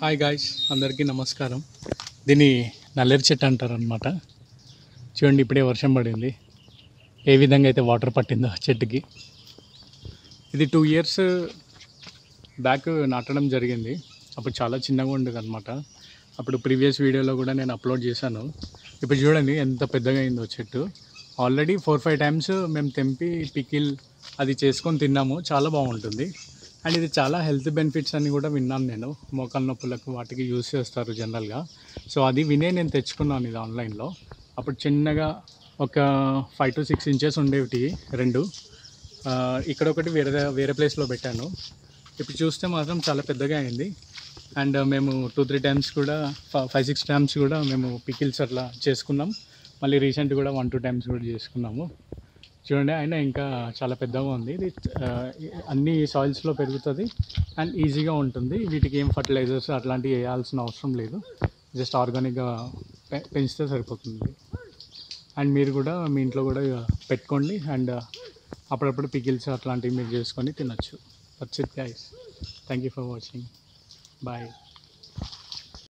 Hi guys, అందరికీ నమస్కారం. దీన్ని నల్లేరు చెట్టు అంటారు అనమాట. చూడండి, ఇప్పుడే వర్షం పడింది, ఏ విధంగా అయితే వాటర్ పట్టిందో చెట్టుకి. ఇది 2 years బ్యాక్ నాటడం జరిగింది. అప్పుడు చాలా చిన్నగా ఉండేది అనమాట. అప్పుడు ప్రీవియస్ వీడియోలో కూడా నేను అప్లోడ్ చేశాను. ఇప్పుడు చూడండి ఎంత పెద్దగా అయిందో చెట్టు. ఆల్రెడీ 4-5 times మేము తెంపి పికిల్ అది చేసుకొని తిన్నాము. చాలా బాగుంటుంది. అండ్ ఇది చాలా హెల్త్ బెనిఫిట్స్ అని కూడా విన్నాను నేను. మోకాళ్ళ నొప్పులకు వాటికి యూస్ చేస్తారు జనరల్గా. సో అది వినే నేను తెచ్చుకున్నాను ఇది ఆన్లైన్లో. అప్పుడు చిన్నగా ఒక 5 to 6 inches ఉండేవి రెండు. ఇక్కడ ఒకటి వేరే ప్లేస్లో పెట్టాను. ఇప్పుడు చూస్తే మాత్రం చాలా పెద్దగా అయింది. అండ్ మేము 2-3 times కూడా 5-6 times కూడా మేము పికిల్స్ అట్లా చేసుకున్నాం. మళ్ళీ రీసెంట్ కూడా 1-2 times కూడా చేసుకున్నాము. చూడండి, అయినా ఇంకా చాలా పెద్దగా ఉంది. ఇది అన్ని సాయిల్స్లో పెరుగుతుంది అండ్ ఈజీగా ఉంటుంది. వీటికి ఏం ఫర్టిలైజర్స్ అట్లాంటివి వేయాల్సిన అవసరం లేదు. జస్ట్ ఆర్గానిక్గా పెంచితే సరిపోతుంది. అండ్ మీరు కూడా మీ ఇంట్లో కూడా పెట్టుకోండి. అండ్ అప్పుడప్పుడు పికిల్స్ అట్లాంటివి మీరు చేసుకొని తినచ్చు. That's it guys. Thank you for watching. Bye.